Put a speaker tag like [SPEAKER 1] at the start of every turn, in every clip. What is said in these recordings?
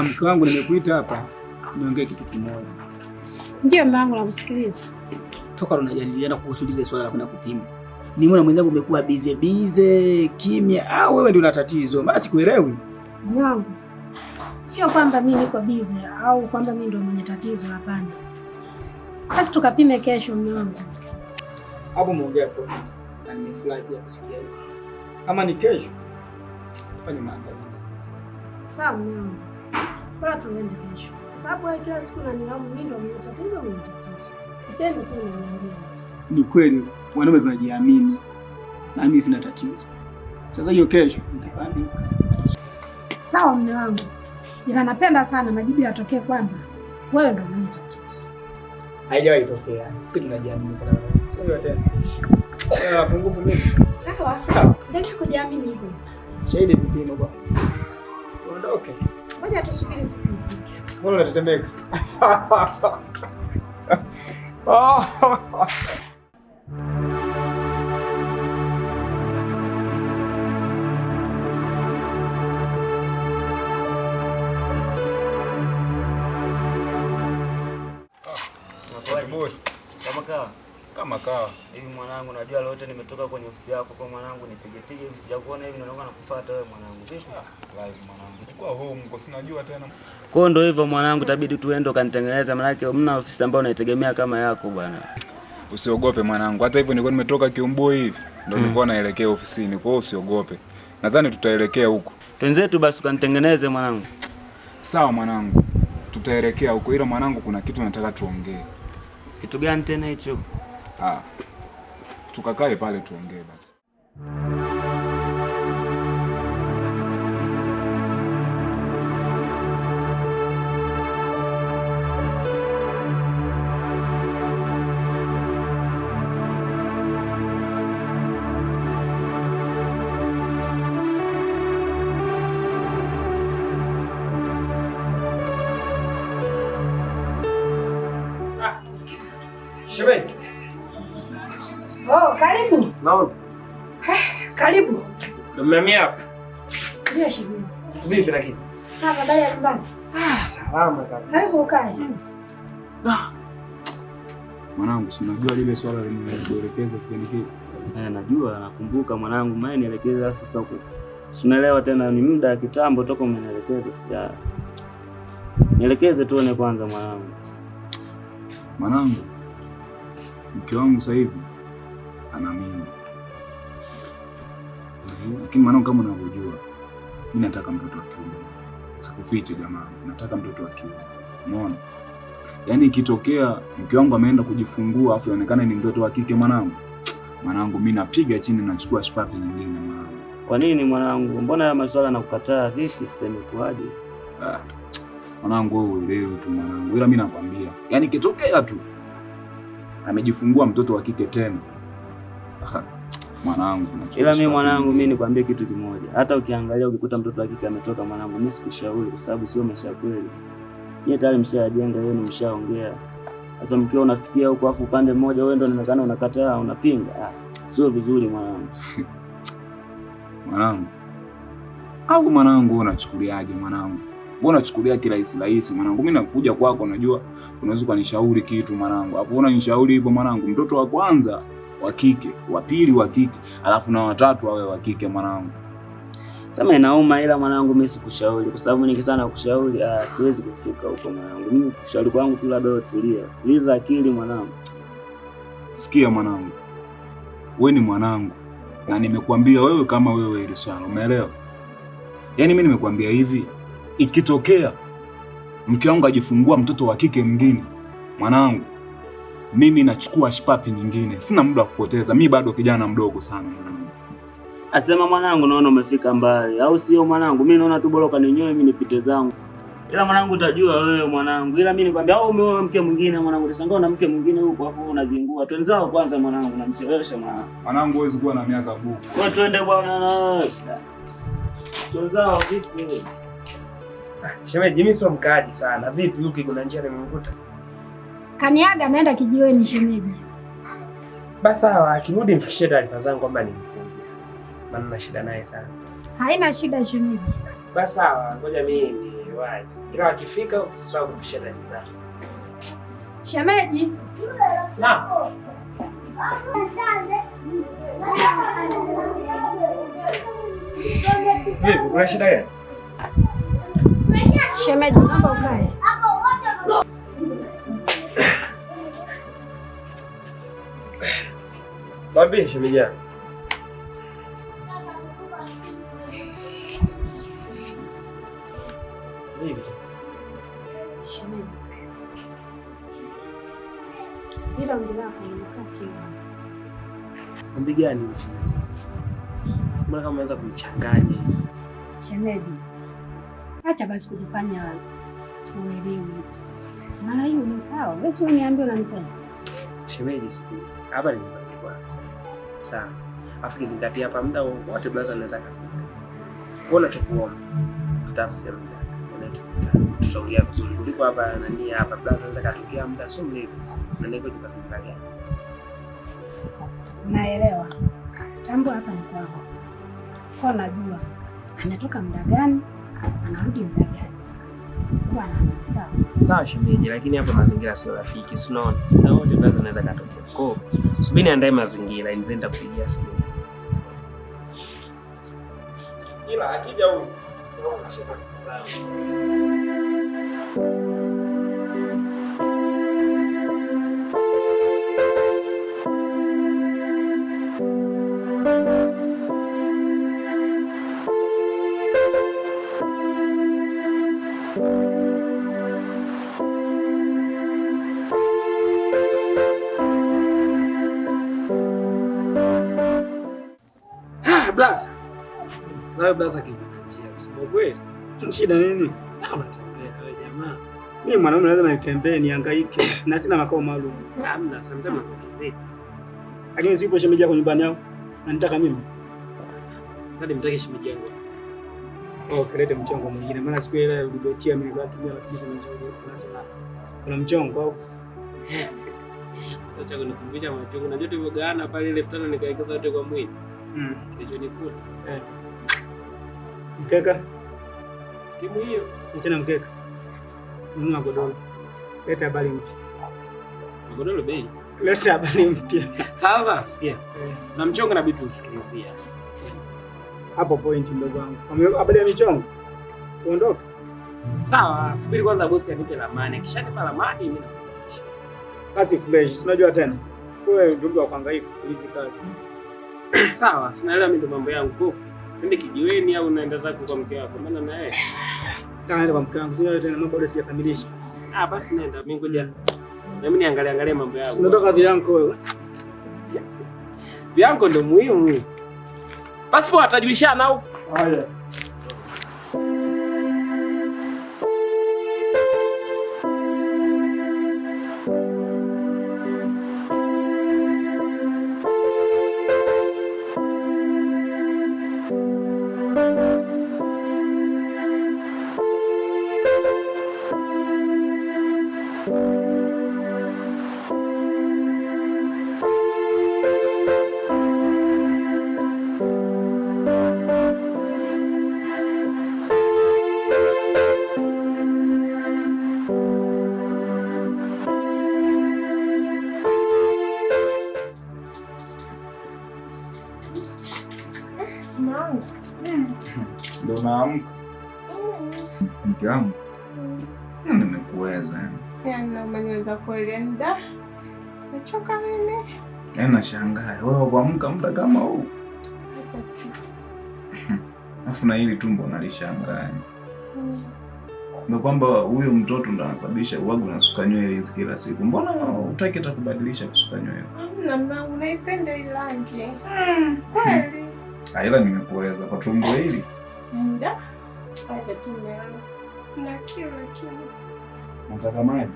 [SPEAKER 1] Na mke wangu nimekuita hapa niongee kitu kimoja.
[SPEAKER 2] Ndio mume wangu, nakusikiliza.
[SPEAKER 1] Toka tunajadiliana kuhusu lile swala la kwenda kupima. Nimeona mwenzangu umekuwa bize kimya, au wewe ndio una tatizo? Maana sikuelewi.
[SPEAKER 2] Mume wangu, sio kwamba mimi niko bize au kwamba mimi ndio mwenye tatizo, hapana. Basi tukapime kesho mume wangu.
[SPEAKER 1] Hapo muongea tu. Na nimefurahi kusikia hivyo. Kama ni kesho, fanye maandalizi.
[SPEAKER 2] Sawa mume wangu. Bora tuende kesho. Sababu wewe kila siku unanilaumu mimi ndio mwenye tatizo, sipendi kuwa unaniambia.
[SPEAKER 1] Ni kweli, wanaume tunajiamini. Na mimi sina tatizo. Sasa hiyo kesho nitapanga.
[SPEAKER 2] Sawa mume wangu. Ila napenda sana majibu yatokee kwamba wewe ndio mwenye tatizo.
[SPEAKER 1] Haijawahi tokea. Sisi tunajiamini sana. Sio tena. Wewe pungufu mimi.
[SPEAKER 2] Sawa. Ndio kujiamini hivyo.
[SPEAKER 1] Shahidi vipimo bwana. Ondoke.
[SPEAKER 2] Ngoja tusubiri siku ifike.
[SPEAKER 1] Mbona unatetemeka?
[SPEAKER 3] Kama kawa. Hivi mwanangu, najua lote nimetoka kwenye ofisi yako kwa mwanangu, nipige hivi sijakuona hivi naona nakufuata wewe mwanangu. Vipi? Live mwanangu.
[SPEAKER 4] Kwa home kwa sinajua tena.
[SPEAKER 3] Kwa ndio hivyo mwanangu, itabidi tuende ukanitengeneza, maana yake mna ofisi ambayo unaitegemea kama yako bwana.
[SPEAKER 4] Usiogope mwanangu. Hata hivyo nilikuwa nimetoka Kiumboi hivi. Ndio nilikuwa naelekea ofisini. Kwa hiyo usiogope. Nadhani tutaelekea huko.
[SPEAKER 3] Twenzetu basi ukanitengeneze mwanangu.
[SPEAKER 4] Sawa mwanangu. Tutaelekea huko. Ila mwanangu, kuna kitu nataka tuongee.
[SPEAKER 3] Kitu gani tena hicho?
[SPEAKER 4] Tukakae pale tuongee basi.
[SPEAKER 1] Shemeji.
[SPEAKER 2] Oh, karibu.
[SPEAKER 1] Naona.
[SPEAKER 2] Karibu.
[SPEAKER 1] Ndio mimi hapa.
[SPEAKER 2] Ndio shemeji.
[SPEAKER 1] Vipi lakini?
[SPEAKER 2] Sawa, baada ya nyumbani.
[SPEAKER 1] Salama kabisa.
[SPEAKER 2] Karibu ukae.
[SPEAKER 4] Mwanangu, si unajua lile swala nilikuelekeza kipindi kile?
[SPEAKER 3] Najua, nakumbuka mwanangu, mimi nielekeza sasa huko. Unaelewa tena ni muda wa kitambo toka umenielekeza sija. Nielekeze tuone kwanza mwanangu.
[SPEAKER 4] Mwanangu, mke wangu sasa hivi ana mimba. Lakini mwanangu, kama unavyojua, mimi nataka mtoto wa kiume. Sikufiche jamaa, nataka mtoto wa kiume. Unaona? Yaani ikitokea mke wangu ameenda kujifungua afu ionekane ni mtoto wa kike mwanangu mimi napiga chini na nachukua shpapi nyingine mwanangu.
[SPEAKER 3] Kwa nini mwanangu? Mbona haya maswala nakukataa vipi sasa imekuaje?
[SPEAKER 4] Mwanangu wewe uelewe tu mwanangu. Ila mimi nakwambia, yaani ikitokea tu amejifungua mtoto wa kike tena. Mwanangu,
[SPEAKER 3] ila mimi mwanangu, mimi nikwambie kitu kimoja. Hata ukiangalia ukikuta mtoto wa kike ametoka mwanangu, mimi sikushauri kwa sababu sio maisha kweli. Yeye tayari mshajenga yenu, mshaongea. Sasa mkiwa unafikia huko afu upande mmoja wewe ndio unaonekana unakataa, unapinga. Sio vizuri mwanangu.
[SPEAKER 4] Mwanangu. Au mwanangu unachukuliaje mwanangu? Wewe unachukulia kirahisi mwanangu. Mimi nakuja kwako, unajua unaweza kunishauri kitu mwanangu. Hapo unanishauri hivyo mwanangu. Mtoto wa kwanza wa kike, wa pili wa kike, alafu na watatu awe wa kike mwanangu.
[SPEAKER 3] Sema inauma, ila mwanangu mimi sikushauri kwa sababu nikisana kushauri siwezi kufika huko mwanangu. Mimi kushauri kwangu tu labda tulia. Tuliza akili mwanangu.
[SPEAKER 4] Sikia mwanangu. Wewe ni mwanangu. Na nimekuambia wewe kama wewe ile swala, umeelewa? Yaani mimi nimekuambia hivi, ikitokea mke wangu ajifungua mtoto wa kike mwingine, mwanangu, mimi nachukua shpapi nyingine. Sina muda wa kupoteza. Mimi bado kijana mdogo sana mwanangu.
[SPEAKER 3] Asema mwanangu, naona umefika mbali, au sio mwanangu? Mimi naona tu bora kaninyoe mimi nipite zangu. Ila mwanangu utajua wewe mwanangu. Ila mimi nikwambia au umeoa mke mwingine mwanangu, utashangaa na mke mwingine huko afu unazingua. Twenzao kwanza mwanangu, unamchelewesha mwanangu.
[SPEAKER 4] Mwanangu huwezi kuwa na miaka buku.
[SPEAKER 3] Kwa twende bwana na. Twenzao vipi?
[SPEAKER 1] Shemeji, mimi sio mkaaji sana. Vipi huko kuna njia nimekuta?
[SPEAKER 2] Kaniaga naenda kijiweni shemeji.
[SPEAKER 1] Basi sawa, akirudi mfikishie taarifa zangu kwamba nimekuja. Maana na shida naye sana.
[SPEAKER 2] Haina shida shemeji.
[SPEAKER 1] Basi sawa, ngoja mimi
[SPEAKER 5] wangewahi. Ila wakifika usisahau kupisha ndani zako.
[SPEAKER 2] Shemeji.
[SPEAKER 5] Naam. Una shida gani?
[SPEAKER 2] Shemeji, naomba ukae.
[SPEAKER 5] Mwambie shemeji yangu.
[SPEAKER 2] Shemeji. Hilo ombi lako limekati.
[SPEAKER 5] Ombi gani shemeji? Mbona kama umeanza kuichanganya?
[SPEAKER 2] Shemeji. Acha basi kujifanya uelewi. Mara hiyo ni sawa. Wewe si uniambie unanipenda.
[SPEAKER 5] Shemeji, siku hapa ni nyumbani kwako. Sawa. Afu kizingatia hapa muda wote blaza anaweza kufika. Kwa unachokuomba tutafute muda. Tutaongea vizuri kuliko hapa nani hapa blaza anaweza katokea muda sio mrefu. Na niko tukazingatia gani?
[SPEAKER 2] Naelewa. Tambo hapa ni kwako. Kwa najua anatoka muda gani, anarudi muda gani. Kwa na sawa.
[SPEAKER 5] Sawa shemeji, lakini hapa mazingira sio rafiki, si unaona? Na wote blaza anaweza katokea. Kwa subiri niandae mazingira ili nenda kupigia simu. Ila akija huyu blaza. Wewe blaza kijana kusema kweli.
[SPEAKER 1] Shida nini?
[SPEAKER 5] Unatembea wewe jamaa.
[SPEAKER 1] Mimi mwanaume lazima nitembee nihangaike na sina makao maalum.
[SPEAKER 5] Hamna, sometimes nakutizidi.
[SPEAKER 1] Lakini sipo shemeji yako nyumbani yao. Na nitaka mimi.
[SPEAKER 5] Sasa nimtake shemeji yangu.
[SPEAKER 1] Oh, kuleta mchongo mwingine. Maana siku ile ulibetia mimi kwa tumia rafiki nzuri. Unasema kuna mchongo au?
[SPEAKER 5] Acha kunikumbusha machungu. Najua tulivyogawana pale 1500 nikawekeza yote kwa mwili. Kilichonikuta.
[SPEAKER 1] Mkeka.
[SPEAKER 5] Timu hiyo.
[SPEAKER 1] Nichana mkeka. Nunua godoro. Leta habari mpya.
[SPEAKER 5] Godoro bei.
[SPEAKER 1] Leta habari mpya.
[SPEAKER 5] Sawa, sikia. Na mchongo na bitu usikilizia.
[SPEAKER 1] Hapo point ndogo wangu. Habari ya michongo. Uondoke.
[SPEAKER 5] Sawa, subiri kwanza bosi anipe ramani. Akishanipa ramani mimi nakupisha.
[SPEAKER 1] Kazi fresh. Unajua tena. Wewe ndio mtu wa kuhangaika hizi kazi.
[SPEAKER 5] Sawa, sinaelewa mimi ndo mambo yangu. Nende kijiweni au unaenda zako kwa mke wako? Maana na yeye.
[SPEAKER 1] Naenda kwa mke wangu. Sio tena mambo bado sijakamilisha.
[SPEAKER 5] Basi nenda. Mimi ngoja. Na mimi niangalie mambo yangu.
[SPEAKER 1] Sinatoka vianko wewe.
[SPEAKER 5] Vianko ndo muhimu. Passport atajulishana au?
[SPEAKER 1] Haya.
[SPEAKER 4] Ndo naamka. Mke wangu. Nimekuweza yani.
[SPEAKER 6] Yaani umeniweza kweli nda. Nachoka mimi.
[SPEAKER 4] Yaani nashangaa wewe kuamka muda kama huu.
[SPEAKER 6] Acha tu.
[SPEAKER 4] Alafu na hili tumbo nalishangaa. Ndio kwamba huyo mtoto ndo anasababisha uwagu unasuka nywele hizi kila siku. Mbona hutaki hata kubadilisha kusuka nywele?
[SPEAKER 6] Hamna, unaipenda ile rangi. Kweli.
[SPEAKER 4] Ila nimekuweza kwa tumbo hili.
[SPEAKER 6] Nda. Acha tu mwanangu. Na kila kitu.
[SPEAKER 4] Nataka maji.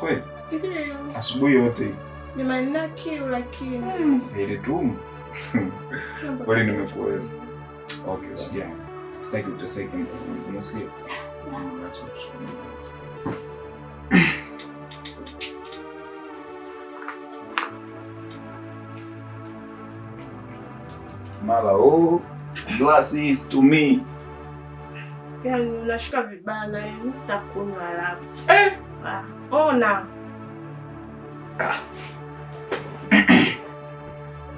[SPEAKER 4] Kweli?
[SPEAKER 6] Ndio.
[SPEAKER 4] Asubuhi yote hii.
[SPEAKER 6] Nimeona kiu lakini.
[SPEAKER 4] Ile tumbo. Kweli nimekuweza. Okay, usijali. Sitaki uteseke. Unasikia?
[SPEAKER 6] Sawa.
[SPEAKER 4] Mala, oh, glasses to me.
[SPEAKER 6] Yaani unashika vibaya na mimi sitakunywa alafu. Ona.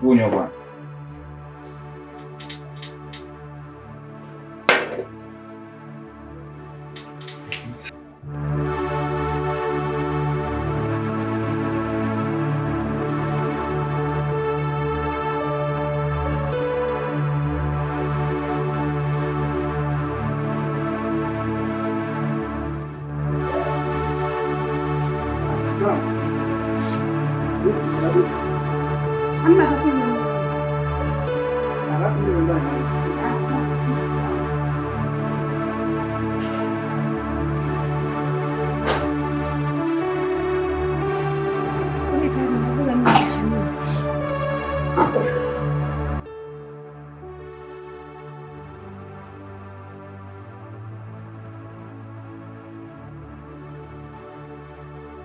[SPEAKER 4] Kunywa bwana.
[SPEAKER 2] Tayari